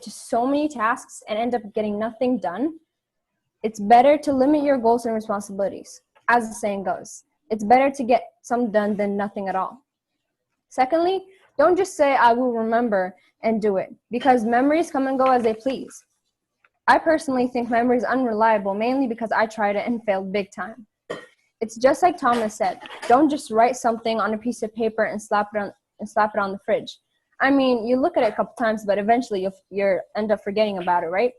to so many tasks and end up getting nothing done, it's better to limit your goals and responsibilities. As the saying goes, it's better to get some done than nothing at all. Secondly, don't just say, I will remember and do it, because memories come and go as they please. I personally think memory is unreliable, mainly because I tried it and failed big time. It's just like Thomas said, don't just write something on a piece of paper and slap it on the fridge. I mean, you look at it a couple times, but eventually you'll end up forgetting about it, right?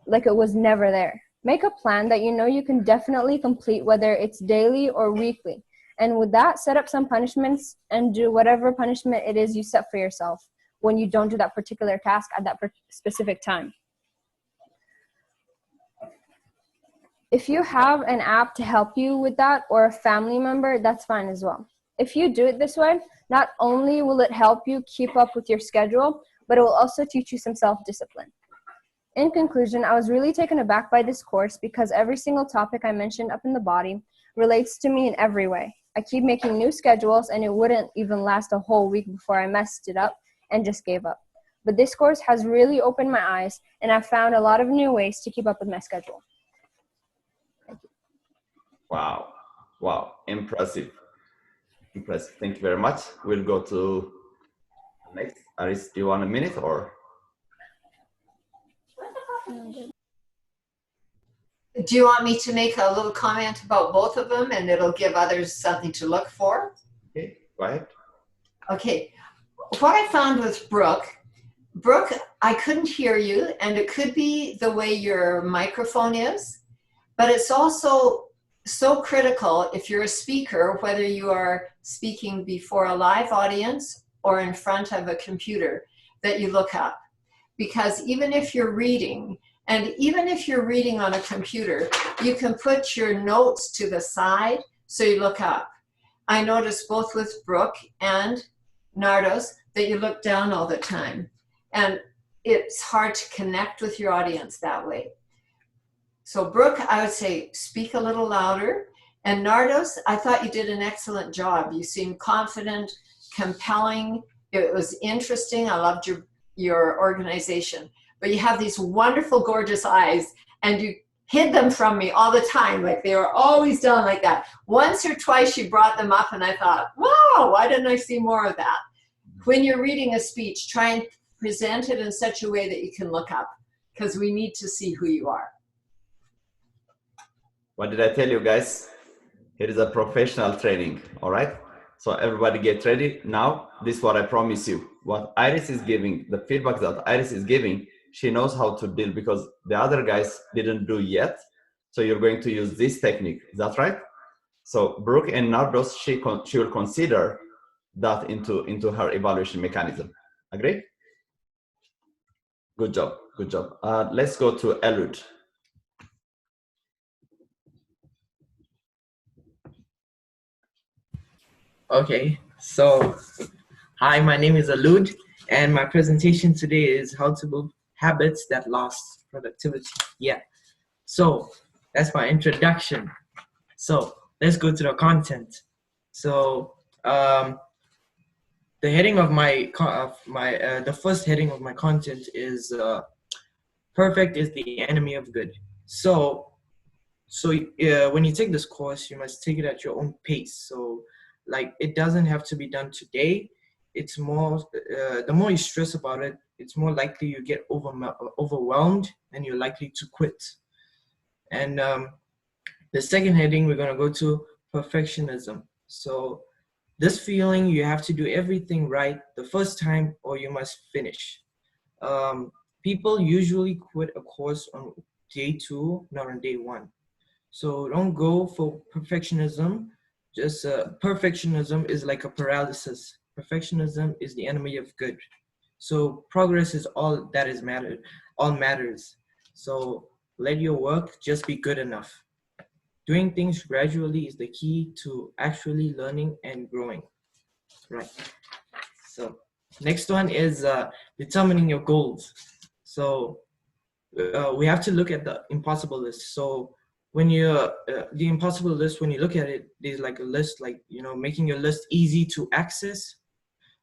Like it was never there. Make a plan that you know you can definitely complete, whether it's daily or weekly. And with that, set up some punishments and do whatever punishment it is you set for yourself when you don't do that particular task at that specific time. If you have an app to help you with that, or a family member, that's fine as well. If you do it this way, not only will it help you keep up with your schedule, but it will also teach you some self-discipline. In conclusion, I was really taken aback by this course because every single topic I mentioned up in the body relates to me in every way. I keep making new schedules and it wouldn't even last a whole week before I messed it up and just gave up. But this course has really opened my eyes and I've found a lot of new ways to keep up with my schedule. Thank you. Wow. Wow. Impressive. Impressive. Thank you very much. We'll go to next. Aris, do you want a minute or? Do you want me to make a little comment about both of them and it'll give others something to look for? Okay, go ahead. Okay. What I found with Brooke, I couldn't hear you, and it could be the way your microphone is, but it's also so critical if you're a speaker, whether you are speaking before a live audience or in front of a computer, that you look up. Because even if you're reading, and even if you're reading on a computer, you can put your notes to the side so you look up. I noticed both with Brooke and Nardos that you look down all the time. And it's hard to connect with your audience that way. So Brooke, I would say speak a little louder. And Nardos, I thought you did an excellent job. You seemed confident, compelling. It was interesting. I loved your organization. But you have these wonderful, gorgeous eyes, and you hid them from me all the time. Like they were always done like that. Once or twice you brought them up and I thought, wow, why didn't I see more of that? When you're reading a speech, try and present it in such a way that you can look up, because we need to see who you are. What did I tell you guys? It is a professional training, all right? So everybody get ready. Now, this is what I promise you. What Iris is giving, the feedback that Iris is giving, she knows how to deal, because the other guys didn't do yet. So you're going to use this technique. Is that right? So Brooke and Nardos, she will consider that into her evaluation mechanism. Agree? Good job. Good job. Let's go to Elwood. Okay, so hi, my name is Alud, and my presentation today is how to build habits that last productivity. Yeah, so that's my introduction. So let's go to the content. So the heading of the first heading of my content is perfect is the enemy of good. So when you take this course, you must take it at your own pace. So like it doesn't have to be done today. It's more the more you stress about it, it's more likely you get overwhelmed and you're likely to quit. And the second heading, we're going to go to perfectionism. So this feeling you have to do everything right the first time or you must finish. People usually quit a course on day 2, not on day 1. So don't go for perfectionism. Just perfectionism is like a paralysis. Perfectionism is the enemy of good. So progress is all that is all matters. So let your work just be good enough. Doing things gradually is the key to actually learning and growing. Right. So next one is determining your goals. So we have to look at the impossible list. So when you're the impossible list, when you look at it, there's like a list, like, you know, making your list easy to access.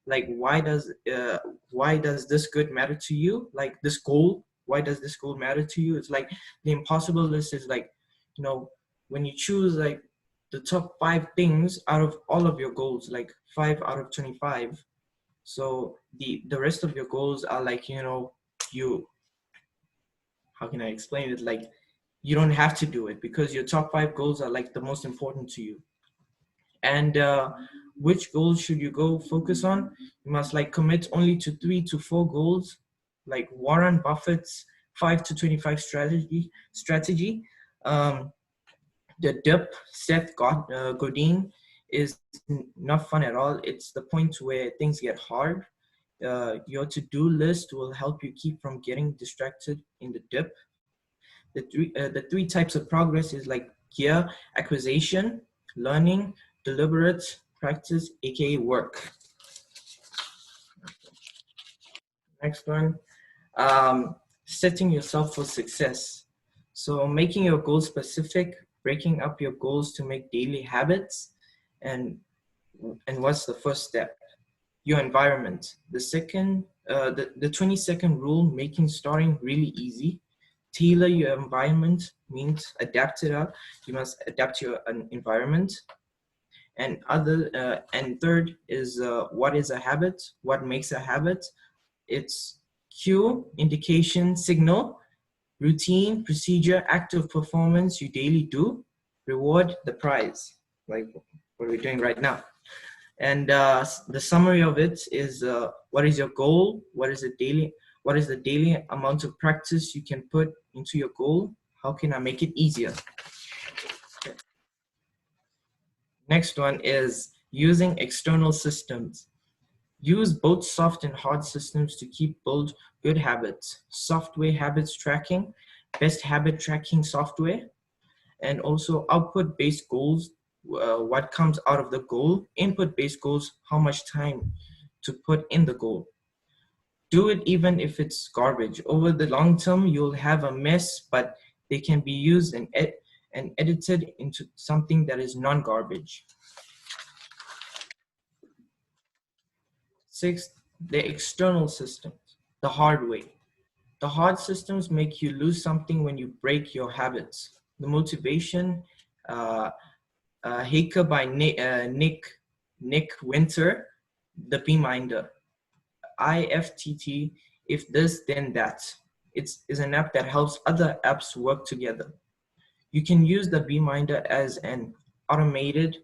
like why does this good matter to you, like this goal, why does this goal matter to you. It's like the impossible list is like, you know, when you choose like the top 5 things out of all of your goals, like 5 out of 25, so the rest of your goals are like, you know, you, how can I explain it, like you don't have to do it because your top 5 goals are like the most important to you. And which goals should you go focus on? You must like commit only to 3 to 4 goals, like Warren Buffett's 5 to 25 strategy. The dip, Godin, is not fun at all. It's the point where things get hard. Your to-do list will help you keep from getting distracted in the dip. The three types of progress is like gear acquisition, learning, deliberate practice, aka work. Next one, setting yourself for success. So making your goals specific, breaking up your goals to make daily habits, and what's the first step? Your environment. The second, the 20-second rule, making starting really easy. Tailor your environment means adapt it up. You must adapt your environment. And third is what is a habit? What makes a habit? It's cue, indication, signal, routine, procedure, active performance you daily do, reward, the prize, like what we're doing right now. And the summary of it is what is your goal? What is the daily amount of practice you can put into your goal? How can I make it easier? Okay. Next one is using external systems. Use both soft and hard systems to build good habits. Software habits tracking, best habit tracking software, and also output-based goals, what comes out of the goal. Input-based goals, how much time to put in the goal. Do it even if it's garbage. Over the long term, you'll have a mess, but they can be used and edited into something that is non-garbage. Sixth, the external systems, the hard way. The hard systems make you lose something when you break your habits. The motivation, Haker by Nick Winter, the Beeminder. IFTT, if this, then that. It is an app that helps other apps work together. You can use the Beeminder as an automated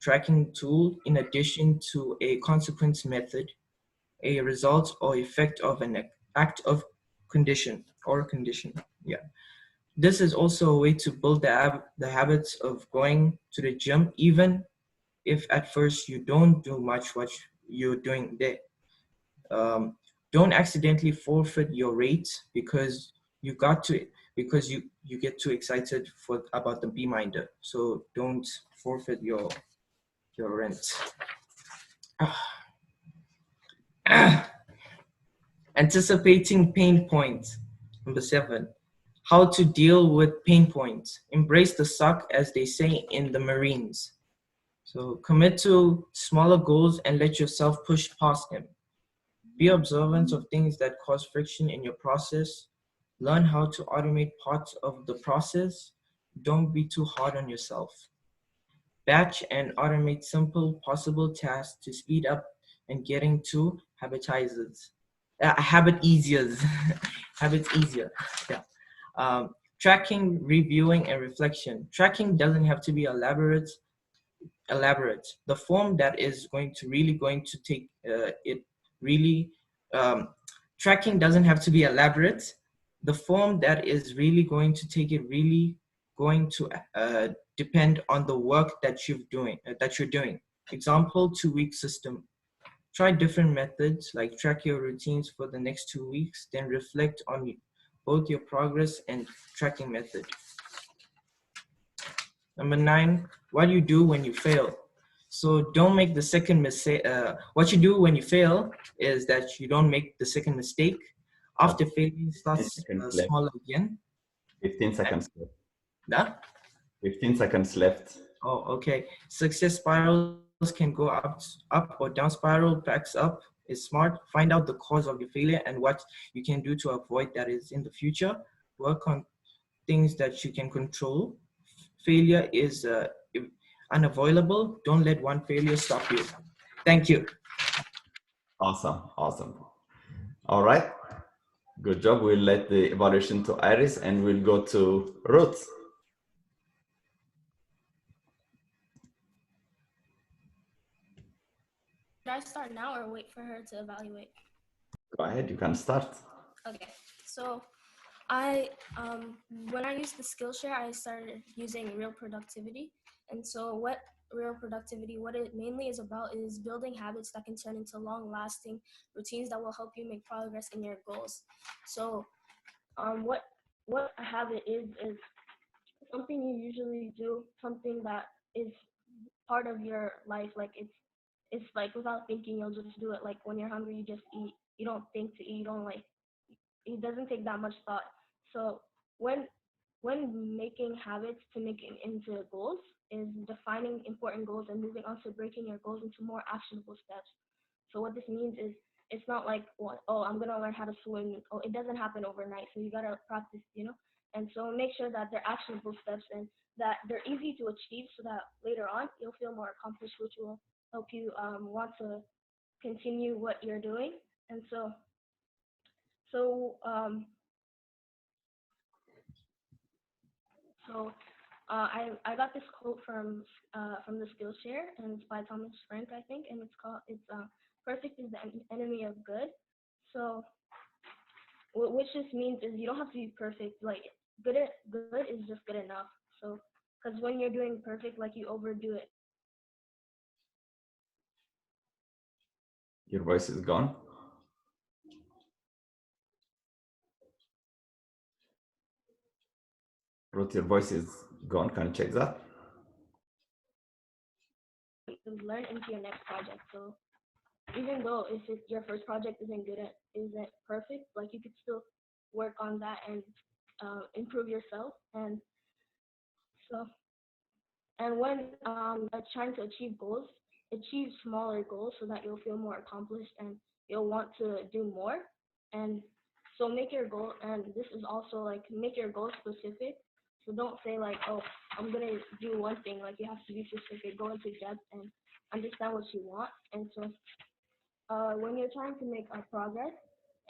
tracking tool in addition to a consequence method, a result or effect of an act of condition. Yeah. This is also a way to build the habits of going to the gym, even if at first you don't do much what you're doing there. Don't accidentally forfeit your rate because you get too excited about the Beeminder. So don't forfeit your rent. Anticipating pain points. Number 7. How to deal with pain points. Embrace the suck, as they say in the Marines. So commit to smaller goals and let yourself push past them. Be observant of things that cause friction in your process. Learn how to automate parts of the process. Don't be too hard on yourself. Batch and automate simple possible tasks to speed up and getting to habit easier. Habits easier. Yeah. Tracking, reviewing, and reflection. Tracking doesn't have to be elaborate. The form that is tracking doesn't have to be elaborate. The form that is really going to take it really going to depend on the work that you're doing. Example, 2-week system. Try different methods, like track your routines for the next 2 weeks, then reflect on both your progress and tracking method. Number 9, what do you do when you fail? So don't make the second mistake. What you do when you fail is that you don't make the second mistake. After failing, start small again. 15 seconds left. Nah? 15 seconds left. Oh, okay. Success spirals can go up or down spiral. Backs up is smart. Find out the cause of your failure and what you can do to avoid that is in the future. Work on things that you can control. Failure is unavoidable. Don't let one failure stop you. Thank you. Awesome, awesome. All right, good job. We'll let the evaluation to Iris and we'll go to Ruth. Should I start now or wait for her to evaluate? Go ahead, you can start. Okay, so I when I used the Skillshare, I started using Real Productivity. And so what Real Productivity, what it mainly is about is building habits that can turn into long-lasting routines that will help you make progress in your goals. So what a habit is something you usually do, something that is part of your life. Like it's like without thinking, you'll just do it. Like when you're hungry, you just eat. You don't think to eat. You don't like. It doesn't take that much thought. So when when making habits to make it into goals is defining important goals and moving on to breaking your goals into more actionable steps. So what this means is it's not like oh, I'm gonna learn how to swim. Oh, it doesn't happen overnight. So you gotta practice, you know. And so make sure that they're actionable steps and that they're easy to achieve, so that later on you'll feel more accomplished, which will help you want to continue what you're doing. And so um, so I got this quote from the Skillshare, and it's by Thomas Frank, I think, and it's perfect is the enemy of good. So which just means is you don't have to be perfect. Like good is just good enough. So because when you're doing perfect, like you overdo it. Your voice is gone. Ruth, your voice is gone. Can you check that? You learn into your next project. So even though if your first project isn't perfect, like you could still work on that and improve yourself. And so and when trying to achieve goals, achieve smaller goals so that you'll feel more accomplished and you'll want to do more. And so make your goal, and this is also like make your goal specific. So don't say like, oh, I'm gonna do one thing. Like you have to be specific, go into depth, and understand what you want. And so when you're trying to make a progress,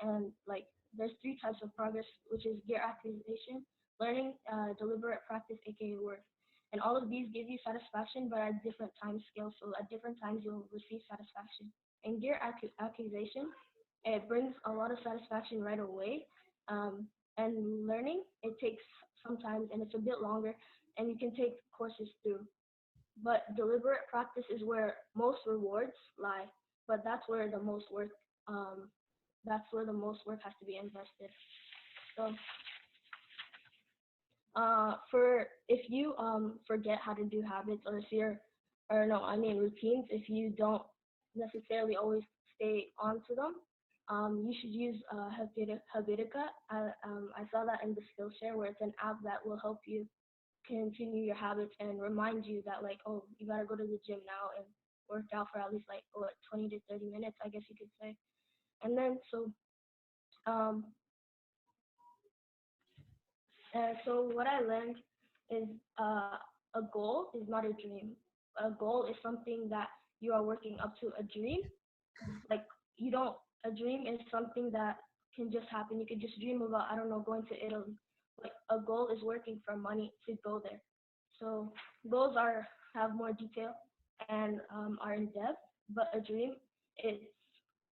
and like there's three types of progress, which is gear acquisition, learning, deliberate practice, aka work. And all of these give you satisfaction, but at different time scales. So at different times you'll receive satisfaction. And gear acquisition, it brings a lot of satisfaction right away. And learning, it takes some time and it's a bit longer, and you can take courses through. But deliberate practice is where most rewards lie, but um, that's where the most work has to be invested. So for if you forget how to do habits, or if you're or no I mean routines, if you don't necessarily always stay onto them, you should use Habitica. I saw that in the Skillshare, where it's an app that will help you continue your habits and remind you that like, oh, you gotta go to the gym now and work out for at least like 20 to 30 minutes, I guess you could say. And then um so what I learned is a goal is not a dream. A goal is something that you are working up to. A dream, like you don't. A dream is something that can just happen. You could just dream about, I don't know, going to Italy. Like a goal is working for money to go there. So goals are have more detail and are in depth, but a dream is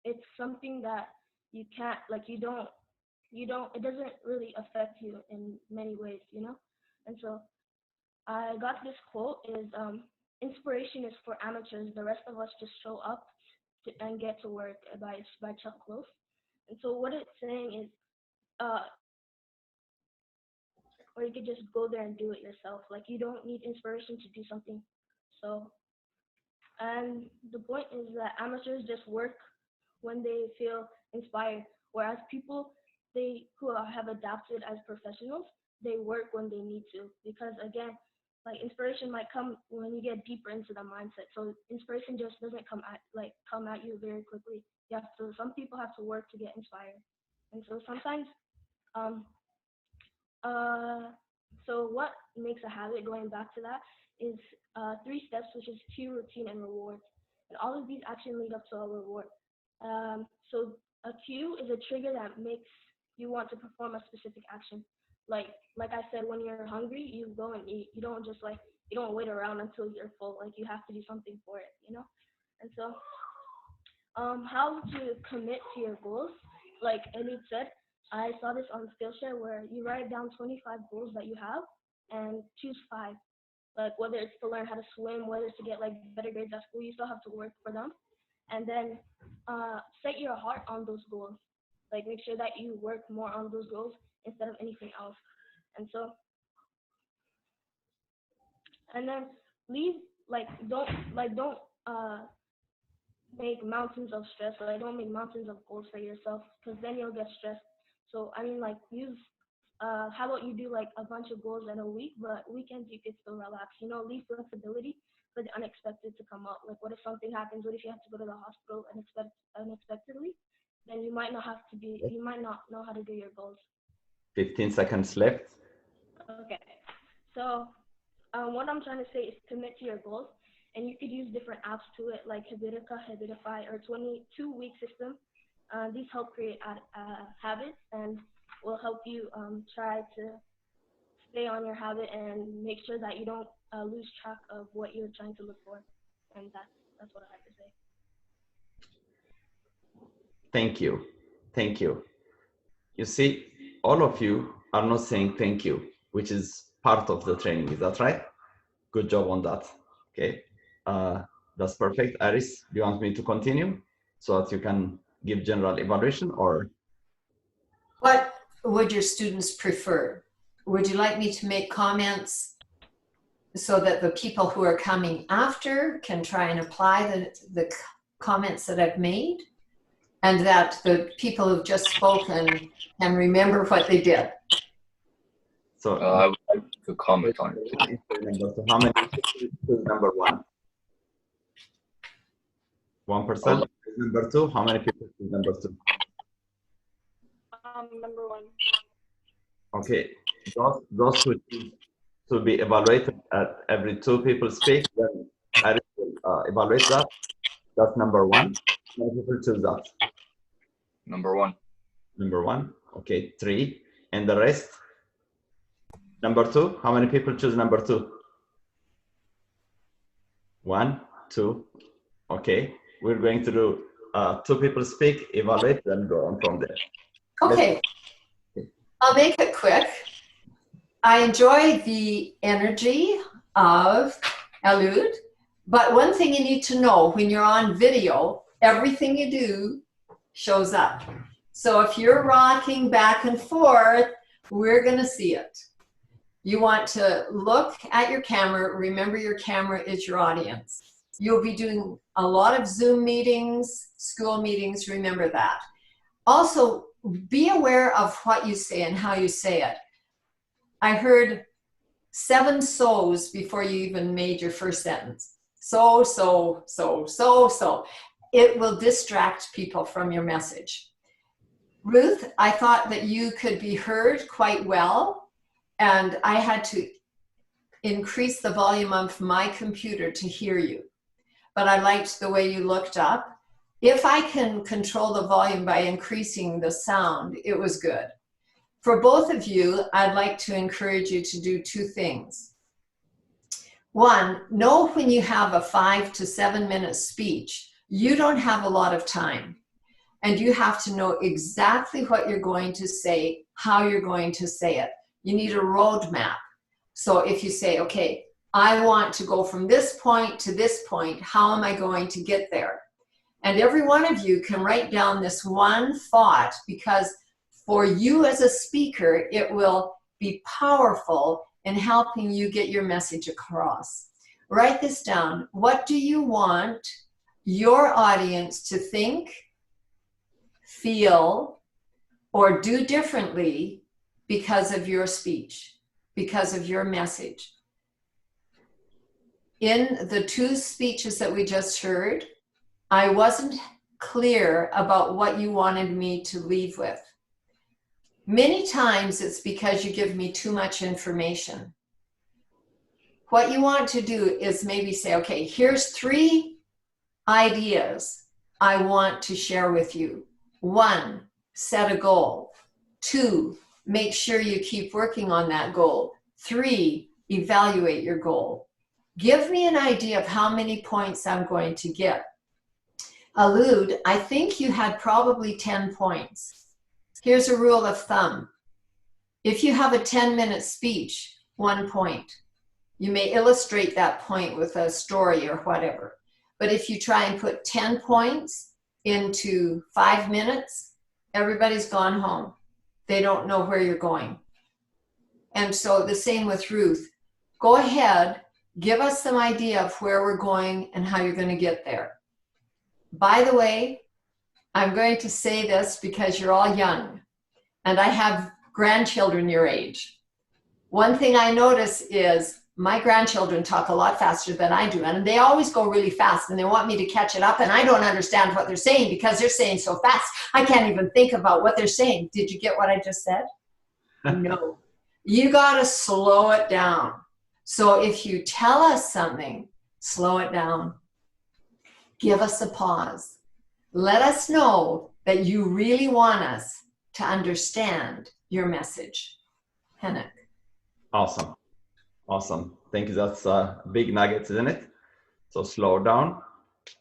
it's something that you can't like you don't it doesn't really affect you in many ways, you know. And so I got this quote is inspiration is for amateurs, the rest of us just show up and get to work, by Chuck Close. And so what it's saying is uh or you could just go there and do it yourself, like you don't need inspiration to do something. So and the point is that amateurs just work when they feel inspired, whereas people they who have adapted as professionals, they work when they need to, because again, like inspiration might come when you get deeper into the mindset. So inspiration just doesn't come at you very quickly. Some people have to work to get inspired, and so sometimes um so what makes a habit, going back to that, is 3 steps, which is cue, routine, and reward. And all of these actually lead up to a reward. So a cue is a trigger that makes you want to perform a specific action. Like I said, when you're hungry, you go and eat. You don't just you don't wait around until you're full. Like you have to do something for it, you know? And so how to commit to your goals, like Elliot said, I saw this on Skillshare where you write down 25 goals that you have and choose 5. Like whether it's to learn how to swim, whether it's to get like better grades at school, you still have to work for them. And then set your heart on those goals. Like make sure that you work more on those goals instead of anything else. And so, and then leave don't make mountains of stress. Like don't make mountains of goals for yourself, because then you'll get stressed. So I mean, like use how about you do like a bunch of goals in a week, but weekends you could still relax. You know, leave flexibility for the unexpected to come up. Like what if something happens? What if you have to go to the hospital unexpectedly? Then you might not know how to do your goals. 15 seconds left. Okay. So what I'm trying to say is commit to your goals, and you could use different apps to it, like Habitica, Habitify, or 22-week system. These help create habits and will help you try to stay on your habit and make sure that you don't lose track of what you're trying to look for. And that's what I have to say. Thank you. Thank you. You see, all of you are not saying thank you, which is part of the training. Is that right? Good job on that. Okay. That's perfect. Iris, do you want me to continue so that you can give general evaluation, or? What would your students prefer? Would you like me to make comments so that the people who are coming after can try and apply the comments that I've made, and that the people who've just spoken can remember what they did? So I would like to comment on it. So how many is number 1? 1%. Number 2, how many people is number 2? Number 1. Okay, those who to be evaluated at every 2 people speak, then I will evaluate that. That's number 1. How many people choose that? Number 1. Number 1. Okay, 3. And the rest? Number 2. How many people choose number 2? 1, 2. Okay, we're going to do 2 people speak, evaluate, then go on from there. Okay, I'll make it quick. I enjoy the energy of Alud, but one thing you need to know, when you're on video, everything you do shows up. So if you're rocking back and forth, we're gonna see it. You want to look at your camera. Remember, your camera is your audience. You'll be doing a lot of Zoom meetings, school meetings, remember that. Also, be aware of what you say and how you say it. I heard 7 so's before you even made your first sentence. So. It will distract people from your message. Ruth, I thought that you could be heard quite well, and I had to increase the volume of my computer to hear you. But I liked the way you looked up. If I can control the volume by increasing the sound, it was good. For both of you, I'd like to encourage you to do 2 things. 1, know when you have a 5 to 7 minute speech, you don't have a lot of time. And you have to know exactly what you're going to say, how you're going to say it. You need a roadmap. So if you say, okay, I want to go from this point to this point, how am I going to get there? And every one of you can write down this one thought, because for you as a speaker, it will be powerful in helping you get your message across. Write this down. What do you want your audience to think, feel, or do differently because of your speech, because of your message? in the two speeches that we just heard, I wasn't clear about what you wanted me to leave with. Many times it's because you give me too much information. What you want to do is maybe say, okay, here's 3 ideas I want to share with you. 1, set a goal. 2, make sure you keep working on that goal. 3, evaluate your goal. Give me an idea of how many points I'm going to get. Alud, I think you had probably 10 points. Here's a rule of thumb. If you have a 10-minute speech, 1 point. You may illustrate that point with a story or whatever. But if you try and put 10 points into 5 minutes, everybody's gone home. They don't know where you're going. And so the same with Ruth. Go ahead, give us some idea of where we're going and how you're going to get there. By the way, I'm going to say this because you're all young, and I have grandchildren your age. One thing I notice is my grandchildren talk a lot faster than I do, and they always go really fast, and they want me to catch it up, and I don't understand what they're saying because they're saying so fast. I can't even think about what they're saying. Did you get what I just said? No. You got to slow it down. So if you tell us something, slow it down. Give us a pause. Let us know that you really want us to understand your message. Henrik. Awesome. Awesome. Thank you. That's big nuggets, isn't it? So slow down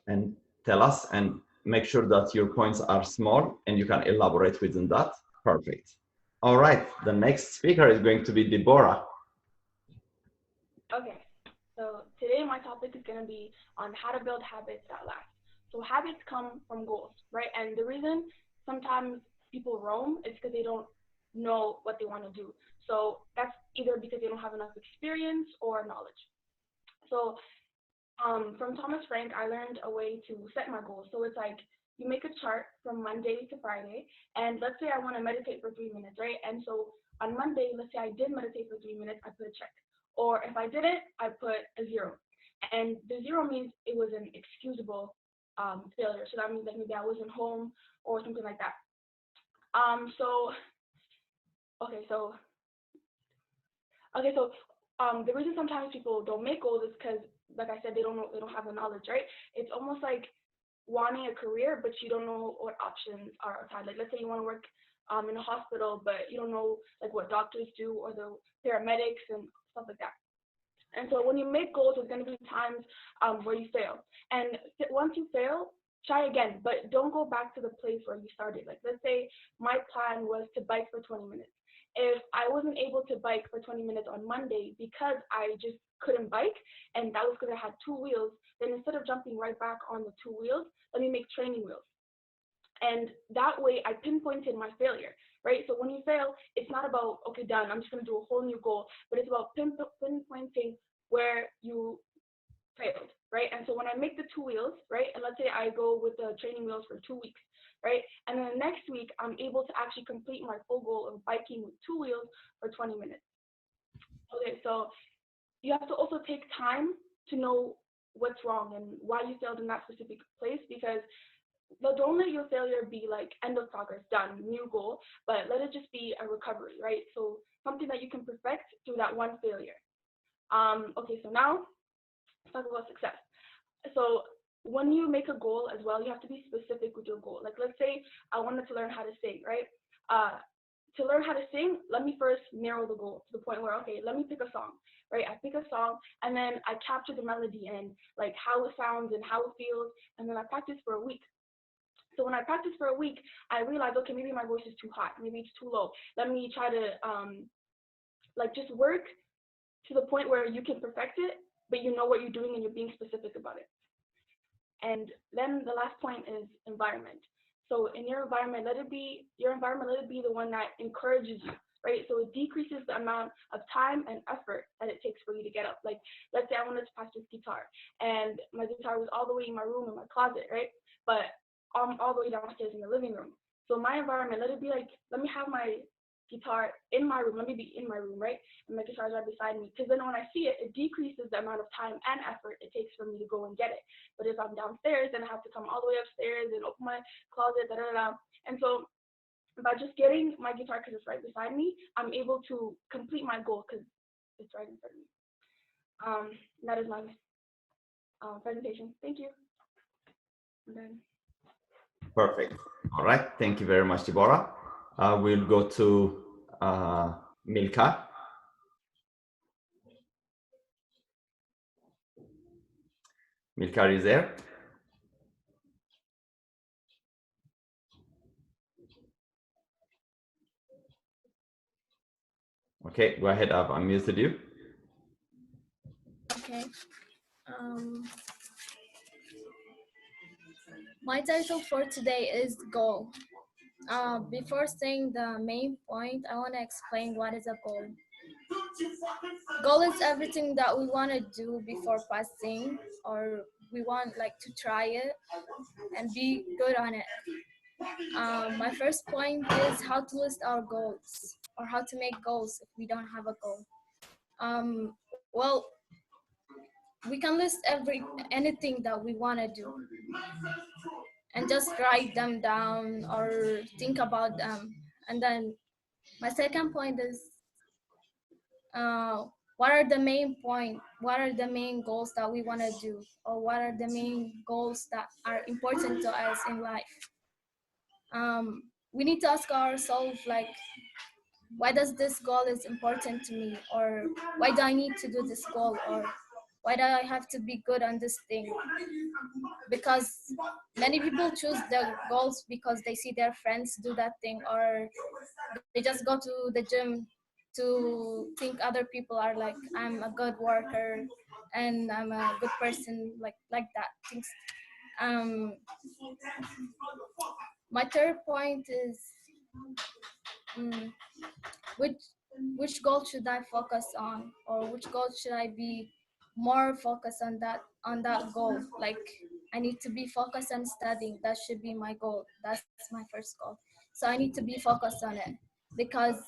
and tell us, and make sure that your points are small and you can elaborate within that. Perfect. All right. The next speaker is going to be Deborah. Okay, so today my topic is going to be on how to build habits that last. So habits come from goals, right? And the reason sometimes people roam is because they don't know what they want to do. So that's either because they don't have enough experience or knowledge. So from Thomas Frank, I learned a way to set my goals. So it's like you make a chart from Monday to Friday, and let's say I want to meditate for 3 minutes, right? And so on Monday, let's say I did meditate for 3 minutes, I put a check. Or if I didn't, I put a 0. And the 0 means it was an excusable failure. So that means like maybe I wasn't home or something like that. The reason sometimes people don't make goals is because, like I said, they don't have the knowledge, right? It's almost like wanting a career, but you don't know what options are outside. Like let's say you want to work in a hospital, but you don't know like what doctors do or the paramedics and stuff like that. And so when you make goals, there's going to be times where you fail. And once you fail, try again, but don't go back to the place where you started. Like let's say my plan was to bike for 20 minutes. If I wasn't able to bike for 20 minutes on Monday because I just couldn't bike, and that was because I had 2 wheels, then instead of jumping right back on the 2 wheels, let me make training wheels. And that way I pinpointed my failure, right? So when you fail, it's not about, okay, done, I'm just going to do a whole new goal, but it's about pinpointing where you failed, right? And so when I make the 2 wheels, right, and let's say I go with the training wheels for 2 weeks, right? And then the next week, I'm able to actually complete my full goal of biking with 2 wheels for 20 minutes. Okay, so you have to also take time to know what's wrong and why you failed in that specific place, because don't let your failure be like end of progress, done, new goal, but let it just be a recovery, right? So something that you can perfect through that one failure. Okay, so now let's talk about success. So when you make a goal as well, you have to be specific with your goal. Like let's say I wanted to learn how to sing, right? To learn how to sing, let me first narrow the goal to the point where, okay, let me pick a song, right? I pick a song and then I capture the melody and like how it sounds and how it feels, and then I practice for a week. So when I practice for a week, I realize, okay, maybe my voice is too high, maybe it's too low. Let me try to like just work to the point where you can perfect it, but you know what you're doing and you're being specific about it. And then the last point is environment. So in your environment, let it be the one that encourages you, right? So it decreases the amount of time and effort that it takes for you to get up. Like, let's say I wanted to practice guitar, and my guitar was all the way in my room, in my closet, right? But all the way downstairs in the living room. So my environment, let it be like, let me have my guitar in my room. Let me be in my room, right? And my guitar is right beside me. Because then when I see it, it decreases the amount of time and effort it takes for me to go and get it. But if I'm downstairs, then I have to come all the way upstairs and open my closet, da da da. And so by just getting my guitar because it's right beside me, I'm able to complete my goal because it's right in front of me. That is my presentation. Thank you. And then Perfect. All right. Thank you very much, Deborah. We'll go to Milka. Milka, are you there? Okay, go ahead. I've unmuted you. Okay. My title for today is goal. Before saying the main point, I want to explain what is a goal. Goal is everything that we want to do before passing, or we want like to try it and be good on it. My first point is how to list our goals, or how to make goals if we don't have a goal. Well, we can list anything that we want to do and just write them down or think about them. And then my second point is what are the main goals that we want to do, or what are the main goals that are important to us in life. We need to ask ourselves, like, why does this goal is important to me, or why do I need to do this goal, or why do I have to be good on this thing? Because many people choose the goals because they see their friends do that thing, or they just go to the gym to think other people are like, I'm a good worker and I'm a good person, like that things. My third point is which goal should I focus on, or which goal should I be more focused on that goal. Like, I need to be focused on studying. That should be my goal. That's my first goal. So I need to be focused on it, because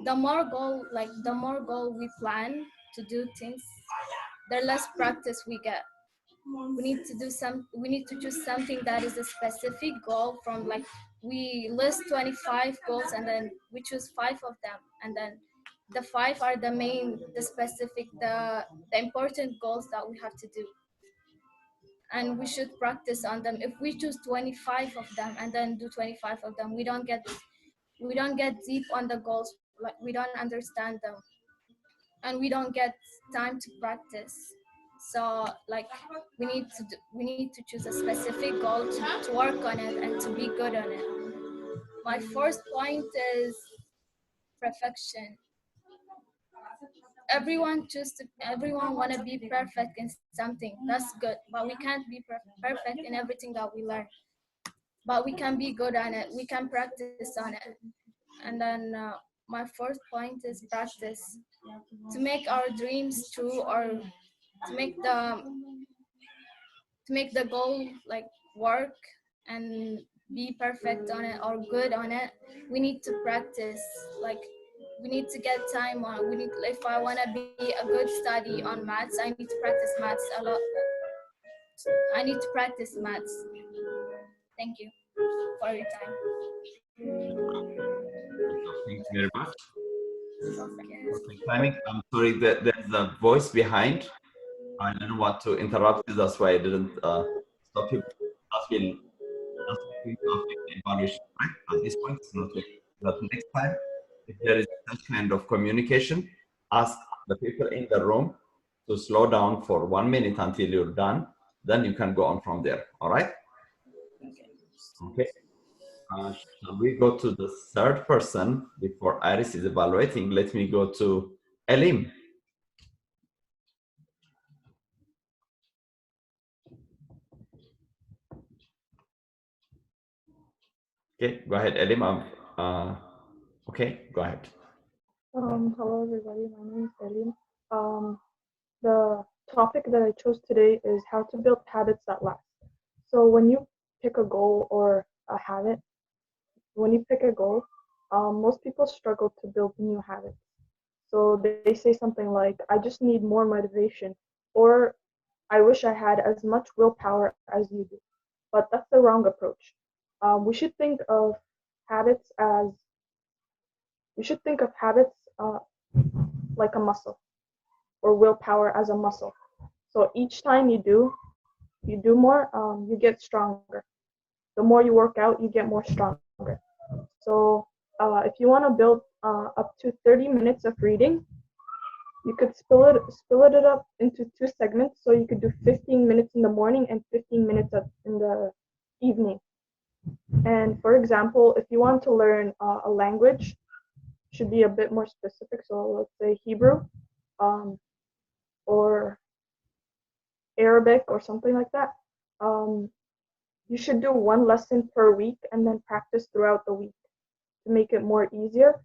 the more goal we plan to do things, the less practice we get. We need to choose something that is a specific goal from, like, we list 25 goals and then we choose 5 of them, and then the 5 are the specific, the important goals that we have to do, and we should practice on them. If we choose 25 of them and then do 25 of them, we don't get deep on the goals, like we don't understand them, and we don't get time to practice. So, like, we need to choose a specific goal to work on it and to be good on it. My first point is perfection. Everyone want to be perfect in something. That's good, but we can't be perfect in everything that we learn. But we can be good on it. We can practice on it. And then my fourth point is practice. To make our dreams true, or to make the goal like work and be perfect on it or good on it, we need to practice. Like, we need to get time on. If I want to be a good study on maths, I need to practice maths a lot. I need to practice maths. Thank you for your time. Thank you very much. Perfect timing. I'm sorry that there's a voice behind. I didn't want to interrupt you. That's why I didn't stop you. That will affect the evaluation, right? At this point, it's not like that. Next time, if there is such kind of communication, ask the people in the room to slow down for 1 minute until you're done. Then you can go on from there. All right? Okay. Shall we go to the third person before Iris is evaluating? Let me go to Elim. Okay, go ahead, Elim. Okay, go ahead. Hello everybody, my name is Elim. The topic that I chose today is how to build habits that last. So when you pick a goal or a habit, when you pick a goal, most people struggle to build new habits. So they say something like, I just need more motivation, or I wish I had as much willpower as you do. But that's the wrong approach. We should think of habits as we should think of habits like a muscle, or willpower as a muscle. So each time you do more, you get stronger. The more you work out, you get more stronger. So if you want to build up to 30 minutes of reading, you could split it up into 2 segments. So you could do 15 minutes in the morning and 15 minutes in the evening. And for example, if you want to learn a language, should be a bit more specific. So let's say Hebrew, or Arabic or something like that. You should do one lesson per week and then practice throughout the week to make it more easier.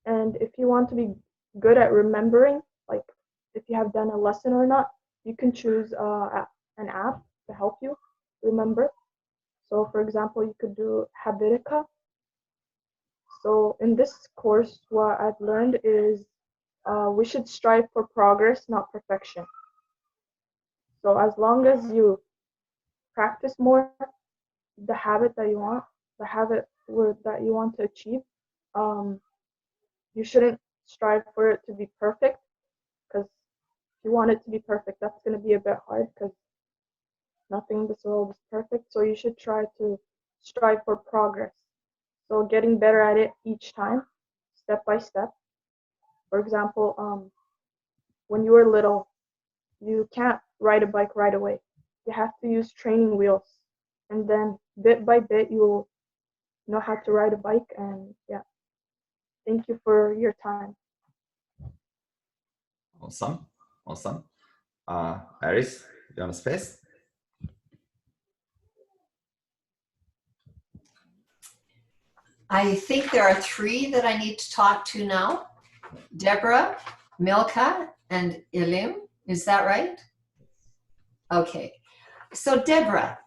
And if you want to be good at remembering, like if you have done a lesson or not, you can choose an app to help you remember. So for example, you could do Habitica. So in this course, what I've learned is we should strive for progress, not perfection. So as long as you practice more the habit that you want, the habit that you want to achieve, you shouldn't strive for it to be perfect, because if you want it to be perfect, that's going to be a bit hard, because nothing in this world is perfect. So you should try to strive for progress. So getting better at it each time, step by step. For example, when you were little, you can't ride a bike right away. You have to use training wheels, and then bit by bit you will know how to ride a bike. And yeah, thank you for your time. Awesome. Iris, you want to space? I think there are 3 that I need to talk to now. Deborah, Milka, and Ilim. Is that right? Okay. So Deborah,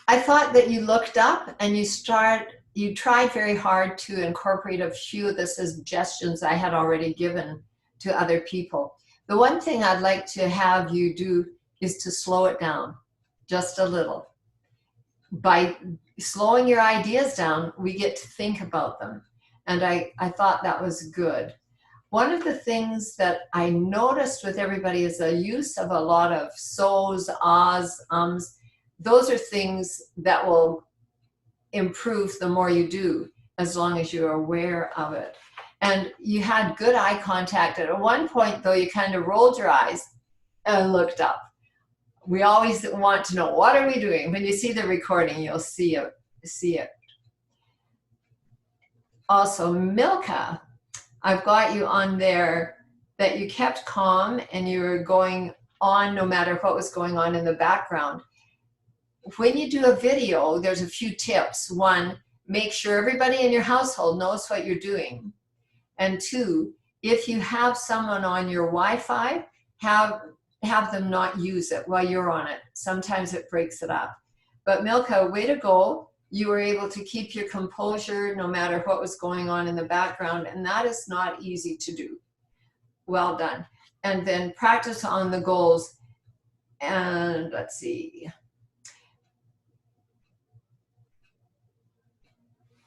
I thought that you looked up and you tried very hard to incorporate a few of the suggestions I had already given to other people. The one thing I'd like to have you do is to slow it down just a little. By slowing your ideas down, we get to think about them. And I thought that was good. One of the things that I noticed with everybody is the use of a lot of so's, ahs, ums. Those are things that will improve the more you do, as long as you're aware of it. And you had good eye contact. At one point, though, you kind of rolled your eyes and looked up. We always want to know, what are we doing? When you see the recording, you'll see it. Also, Milka, I've got you on there that you kept calm and you were going on no matter what was going on in the background. When you do a video, there's a few tips. 1, make sure everybody in your household knows what you're doing. And 2, if you have someone on your Wi-Fi, have them not use it while you're on it. Sometimes it breaks it up. But Milka, way to go. You were able to keep your composure no matter what was going on in the background, and that is not easy to do. Well done. And then practice on the goals. And let's see.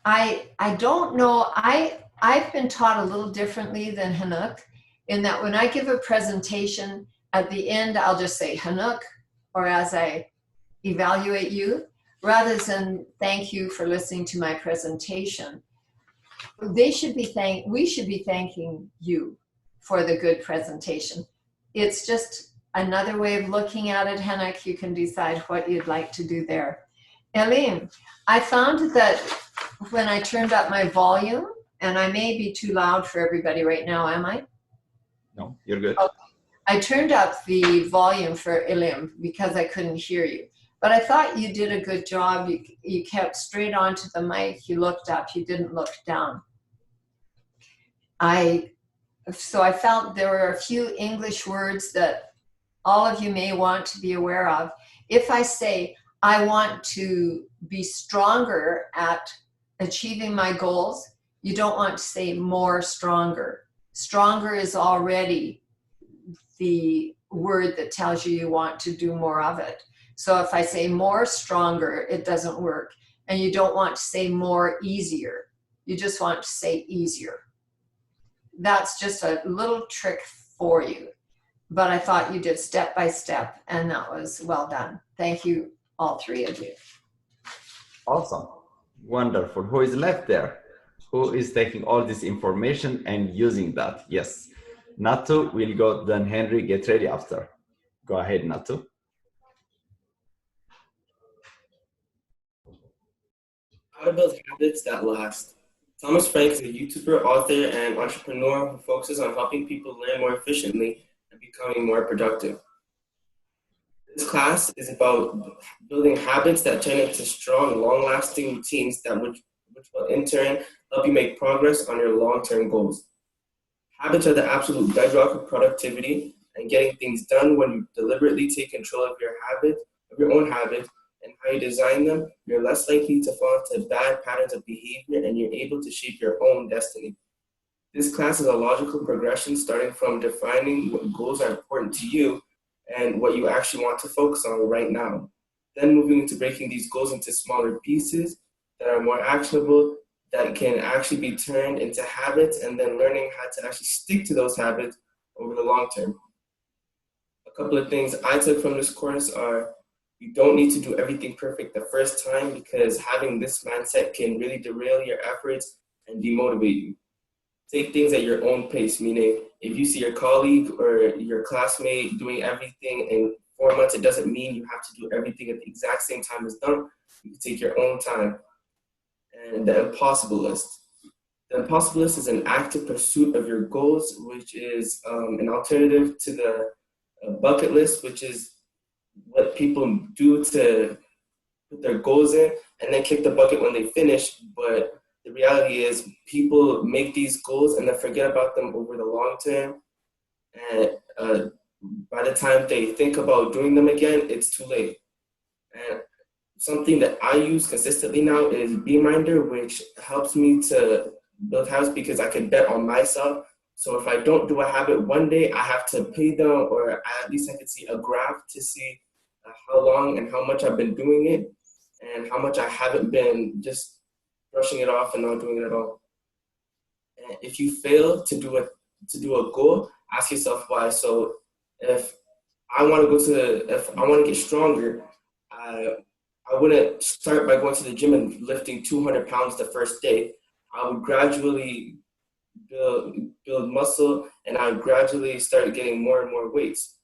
I don't know. I've been taught a little differently than Hanuk, in that when I give a presentation, at the end I'll just say Hanuk, or as I evaluate you, rather than thank you for listening to my presentation. We should be thanking you for the good presentation. It's just another way of looking at it, Hanuk. You can decide what you'd like to do there. Elim, I found that when I turned up my volume, and I may be too loud for everybody right now, am I? No, you're good. Okay. I turned up the volume for Elim because I couldn't hear you. But I thought you did a good job. You kept straight onto the mic. You looked up. You didn't look down. So I felt there were a few English words that all of you may want to be aware of. If I say, I want to be stronger at achieving my goals, you don't want to say more stronger. Stronger is already the word that tells you want to do more of it. So if I say more stronger, it doesn't work. And you don't want to say more easier. You just want to say easier. That's just a little trick for you. But I thought you did step by step, and that was well done. Thank you, all three of you. Awesome. Wonderful. Who is left there? Who is taking all this information and using that? Yes. Natu will go, then Henry, get ready after. Go ahead, Natu. How to build habits that last. Thomas Frank is a YouTuber, author, and entrepreneur who focuses on helping people learn more efficiently and becoming more productive. This class is about building habits that turn into strong, long-lasting routines that which will in turn help you make progress on your long-term goals. Habits are the absolute bedrock of productivity and getting things done. When you deliberately take control of your own habits, and how you design them, you're less likely to fall into bad patterns of behavior and you're able to shape your own destiny. This class is a logical progression starting from defining what goals are important to you and what you actually want to focus on right now. Then moving into breaking these goals into smaller pieces that are more actionable, that can actually be turned into habits, and then learning how to actually stick to those habits over the long term. A couple of things I took from this course are: you don't need to do everything perfect the first time, because having this mindset can really derail your efforts and demotivate you. Take things at your own pace, meaning if you see your colleague or your classmate doing everything in 4 months, it doesn't mean you have to do everything at the exact same time as them. You can take your own time. And the impossible list. The impossible list is an active pursuit of your goals, which is an alternative to the bucket list, which is what people do to put their goals in and then kick the bucket when they finish. But the reality is people make these goals and then forget about them over the long term. And by the time they think about doing them again, it's too late. And something that I use consistently now is Beeminder, which helps me to build habits because I can bet on myself. So if I don't do a habit one day, I have to pay them, or at least I can see a graph to see how long and how much I've been doing it and how much I haven't been just brushing it off and not doing it at all. And if you fail to do a goal, ask yourself why. So if I want to get stronger, I wouldn't start by going to the gym and lifting 200 pounds the first day. I would gradually build muscle, and I would gradually start getting more and more weights.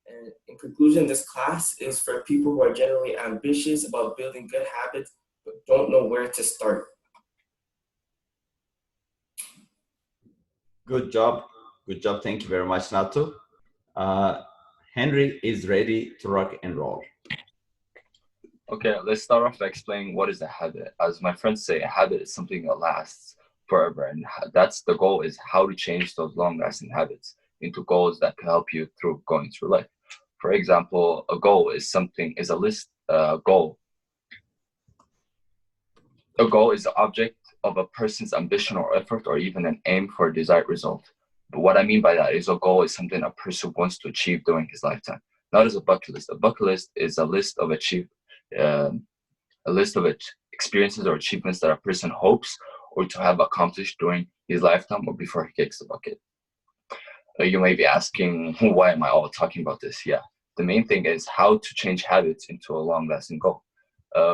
And in conclusion, this class is for people who are generally ambitious about building good habits, but don't know where to start. Good job. Good job. Thank you very much, Natu. Henry is ready to rock and roll. Okay, let's start off by explaining what is a habit. As my friends say, a habit is something that lasts forever, and that's the goal, is how to change those long-lasting habits into goals that can help you through going through life. For example, a goal is a goal. A goal is the object of a person's ambition or effort, or even an aim for a desired result. But what I mean by that is a goal is something a person wants to achieve during his lifetime, not as a bucket list. A bucket list is a list of experiences or achievements that a person hopes or to have accomplished during his lifetime or before he kicks the bucket. You may be asking, why am I all talking about this? Yeah, the main thing is how to change habits into a long-lasting goal.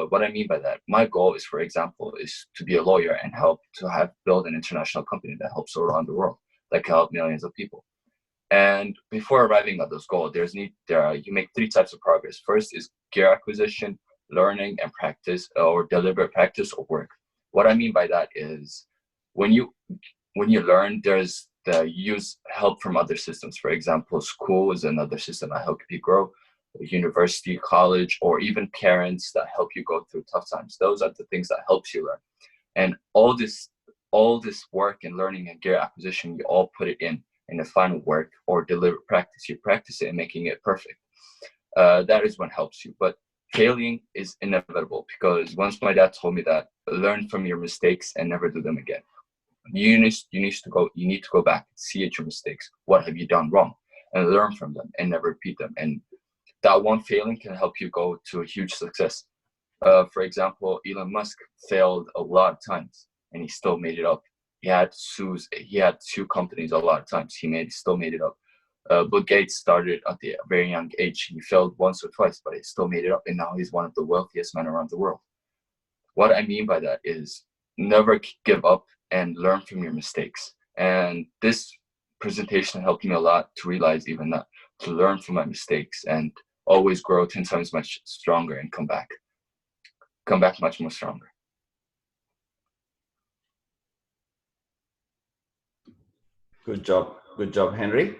What I mean by that, my goal is, for example, is to be a lawyer and help to build an international company that helps around the world, that can help millions of people. And before arriving at those goals, you make 3 types of progress. First is gear acquisition, learning, and practice, or deliberate practice or work. What I mean by that is when you learn, there's use help from other systems. For example, school is another system that helps you grow. University, college, or even parents that help you go through tough times. Those are the things that helps you learn. And all this work and learning and gear acquisition, you all put it in the final work or deliberate practice. You practice it and making it perfect. That is what helps you. But failing is inevitable, because once my dad told me that learn from your mistakes and never do them again. You need to go back, see at your mistakes. What have you done wrong? And learn from them and never repeat them. And that one failing can help you go to a huge success. For example, Elon Musk failed a lot of times and he still made it up. He had to sue companies a lot of times. He still made it up. Bill Gates started at a very young age. He failed once or twice, but he still made it up. And now he's one of the wealthiest men around the world. What I mean by that is never give up and learn from your mistakes. And this presentation helped me a lot to realize even that, to learn from my mistakes and always grow 10 times much stronger and come back much more stronger. Good job, Henry.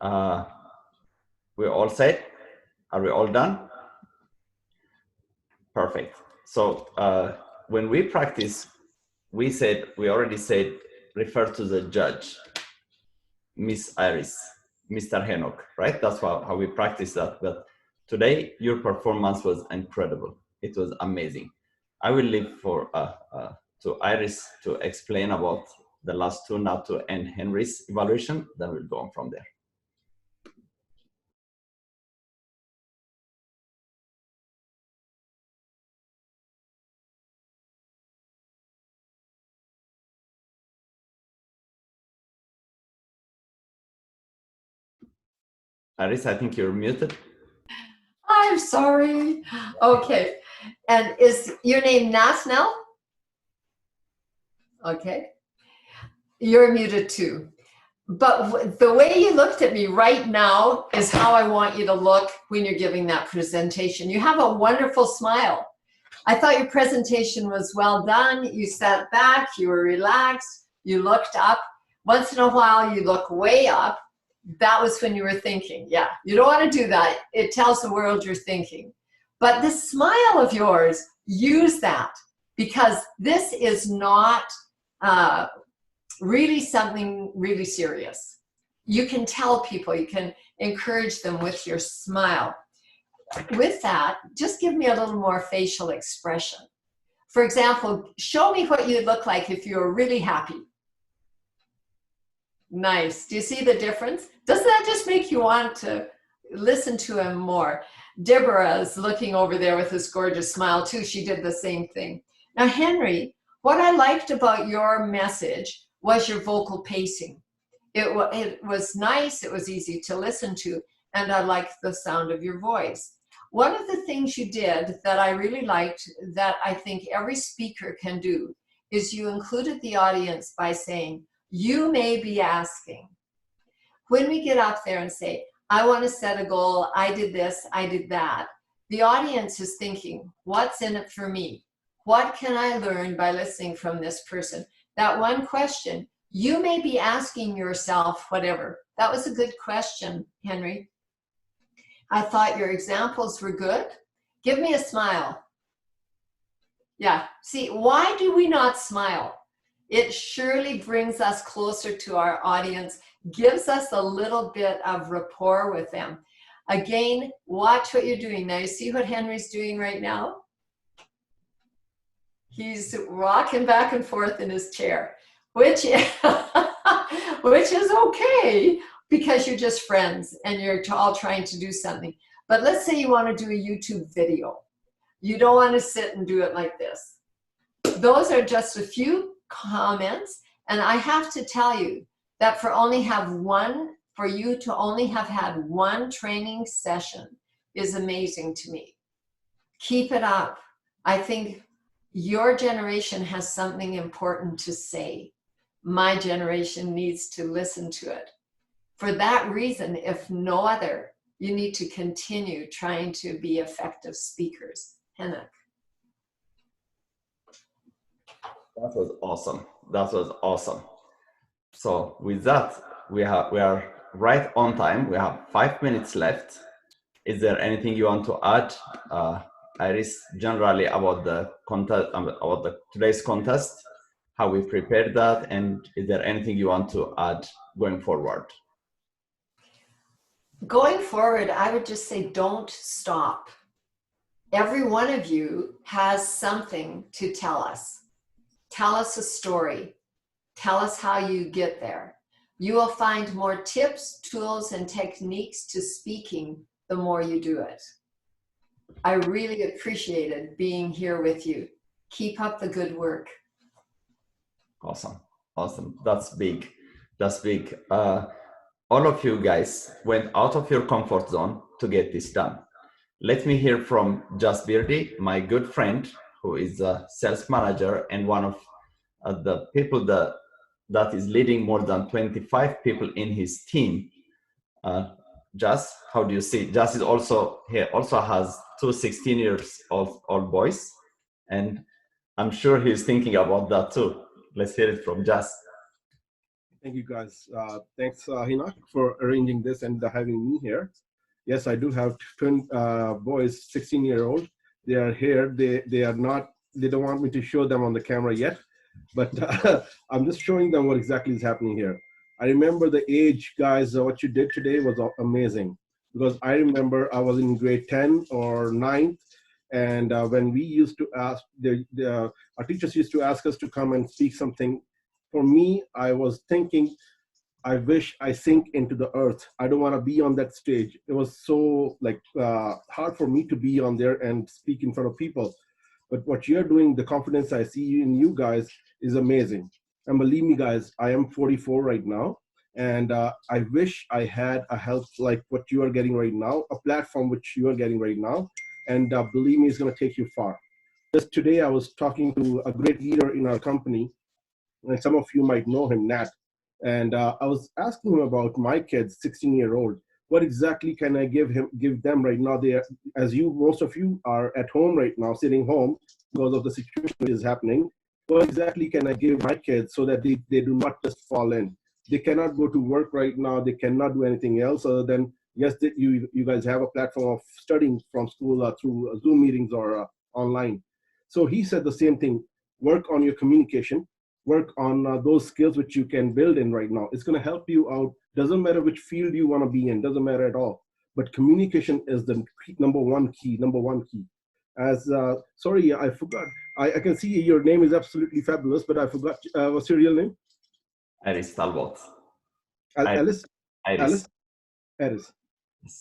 We're all set. Are we all done? Perfect. So when we practice, we already said, refer to the judge, Miss Iris, Mr. Henok, right? That's how we practice that. But today, your performance was incredible. It was amazing. I will leave for to Iris to explain about the last two, now to end Henry's evaluation. Then we'll go on from there. Iris, I think you're muted. I'm sorry. Okay. And is your name Nasnel? Okay. You're muted too. But the way you looked at me right now is how I want you to look when you're giving that presentation. You have a wonderful smile. I thought your presentation was well done. You sat back, you were relaxed, you looked up. Once in a while, you look way up. That was when you were thinking. Yeah, you don't want to do that. It tells the world you're thinking. But this smile of yours, use that, because this is not really something really serious. You can tell people, you can encourage them with your smile. With that, just give me a little more facial expression. For example, show me what you'd look like if you were really happy. Nice. Do you see the difference? Doesn't that just make you want to listen to him more? Deborah is looking over there with this gorgeous smile too. She did the same thing. Now, Henry, what I liked about your message was your vocal pacing. It was nice, it was easy to listen to, and I liked the sound of your voice. One of the things you did that I really liked, that I think every speaker can do, is you included the audience by saying, you may be asking. When we get up there and say, I want to set a goal, I did this, I did that, the audience is thinking, what's in it for me? What can I learn by listening from this person? That one question, you may be asking yourself whatever. That was a good question, Henry. I thought your examples were good. Give me a smile. Yeah, see, why do we not smile? It surely brings us closer to our audience, gives us a little bit of rapport with them. Again, watch what you're doing. Now, you see what Henry's doing right now? He's rocking back and forth in his chair, which is okay, because you're just friends and you're all trying to do something. But let's say you want to do a YouTube video. You don't want to sit and do it like this. Those are just a few comments, and I have to tell you that for you to only have had one training session is amazing to me. Keep it up. I think your generation has something important to say. My generation needs to listen to it. For that reason, if no other, you need to continue trying to be effective speakers. Henok. That was awesome. That was awesome. So with that, we are right on time. We have 5 minutes left. Is there anything you want to add, Iris, generally about the contest, about today's contest, how we prepared that, and is there anything you want to add going forward? Going forward, I would just say don't stop. every one of you has something to tell us. Tell us a story. Tell us how you get there. You will find more tips, tools, and techniques to speaking the more you do it. I really appreciated being here with you. Keep up the good work. Awesome. Awesome. That's big. That's big. All of you guys went out of your comfort zone to get this done. Let me hear from Just Beardy, my good friend, who is a sales manager and one of the people that is leading more than 25 people in his team. Just, how do you see? Just is also here, also has two 16 years old boys, and I'm sure he's thinking about that too. Let's hear it from Just. Thank you, guys. Thanks, Hinak, for arranging this and having me here. Yes, I do have twin boys, 16-year-old. They are here. They are not. They don't want me to show them on the camera yet, but I'm just showing them what exactly is happening here. I remember the age, guys. What you did today was amazing, because I remember I was in grade 10 or 9th, and when we used to ask, our teachers used to ask us to come and speak something. For me, I was thinking, I wish I sink into the earth. I don't want to be on that stage. It was so hard for me to be on there and speak in front of people. But what you're doing, the confidence I see in you guys is amazing. And believe me, guys, I am 44 right now. And I wish I had a help like what you are getting right now, a platform which you are getting right now. And believe me, it's going to take you far. Just today, I was talking to a great leader in our company, and some of you might know him, Nat. And I was asking him about my kids, 16-year-old. What exactly can I give them right now? They are, as most of you are at home right now, sitting home because of the situation that is happening. What exactly can I give my kids so that they do not just fall in? They cannot go to work right now. They cannot do anything else other than, yes, you guys have a platform of studying from school through Zoom meetings or online. So he said the same thing. Work on your communication. Work on those skills which you can build in right now. It's going to help you out. Doesn't matter which field you want to be in. Doesn't matter at all. But communication is the number one key. As sorry, I forgot. I can see your name is absolutely fabulous, but I forgot. What's your real name? Iris Talbot. Alice. Iris. Iris.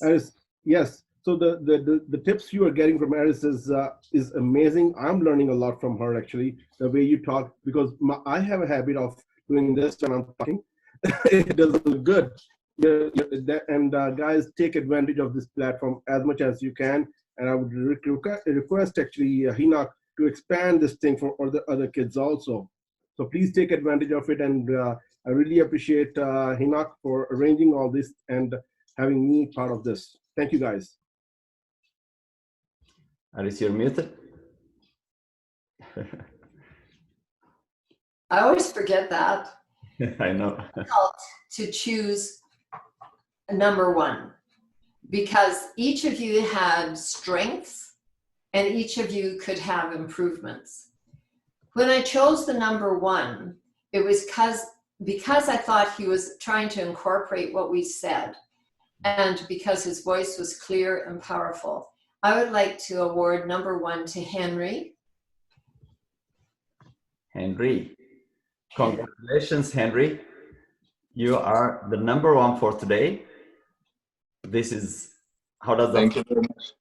Iris. Yes. So the tips you are getting from Iris is amazing. I'm learning a lot from her, actually, the way you talk, because I have a habit of doing this when I'm talking. It doesn't look good. And guys, take advantage of this platform as much as you can. And I would request actually Hinak to expand this thing for other kids also. So please take advantage of it. And I really appreciate Hinak for arranging all this and having me part of this. Thank you, guys. Iris, you're muted. I always forget that. I know. To choose number one, because each of you had strengths and each of you could have improvements. When I chose the number one, it was because I thought he was trying to incorporate what we said, and because his voice was clear and powerful. I would like to award number one to Henry. Henry. Congratulations, Henry. You are the number one for today. This is, how does that Thank you very much.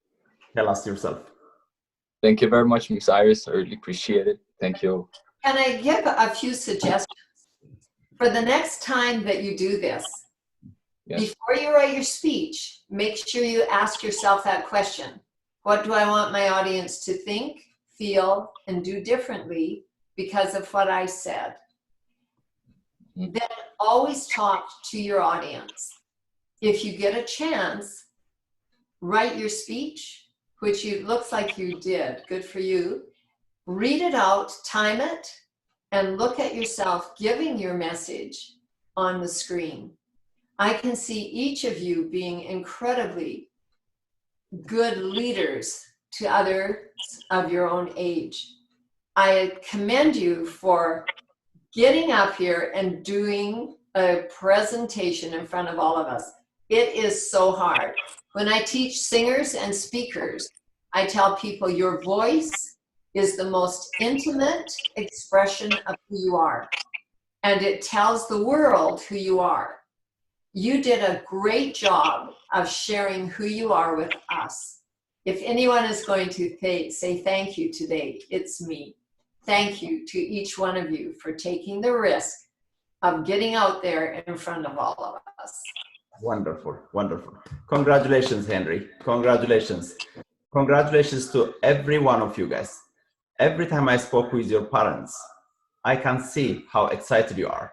Tell us yourself. Thank you very much, Ms. Iris. I really appreciate it. Thank you. Can I give a few suggestions? For the next time that you do this, yes, before you write your speech, make sure you ask yourself that question. What do I want my audience to think, feel, and do differently because of what I said? Then always talk to your audience. If you get a chance, write your speech, which looks like you did. Good for you. Read it out, time it, and look at yourself giving your message on the screen. I can see each of you being incredibly good leaders to others of your own age. I commend you for getting up here and doing a presentation in front of all of us. It is so hard. When I teach singers and speakers, I tell people your voice is the most intimate expression of who you are, and it tells the world who you are. You did a great job of sharing who you are with us. If anyone is going to say thank you today, it's me. Thank you to each one of you for taking the risk of getting out there in front of all of us. Wonderful, wonderful. Congratulations, Henry. Congratulations. Congratulations to every one of you guys. Every time I spoke with your parents, I can see how excited you are.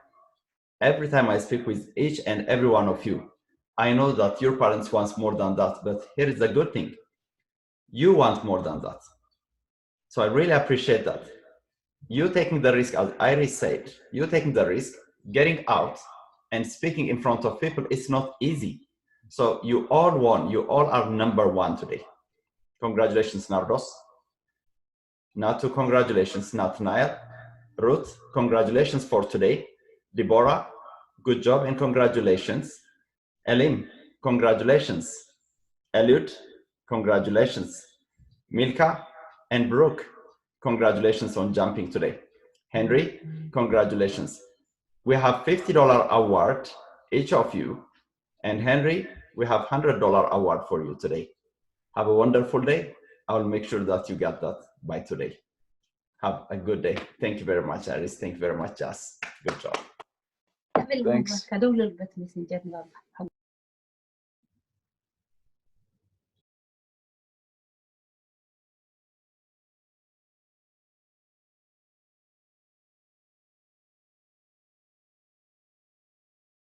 Every time I speak with each and every one of you, I know that your parents want more than that, but here is the good thing. You want more than that. So I really appreciate that. You taking the risk, as Iris said, you taking the risk, getting out and speaking in front of people is not easy. So you all won. You all are number one today. Congratulations, Nardos. Natu, congratulations. Nathaniel, Ruth, congratulations for today. Deborah, good job and congratulations. Elim, congratulations. Eliud, congratulations. Milka and Brooke, congratulations on jumping today. Henry, congratulations. We have $50 award, each of you. And Henry, we have $100 award for you today. Have a wonderful day. I will make sure that you get that by today. Have a good day. Thank you very much, Iris. Thank you very much, Jazz. Good job. Thanks.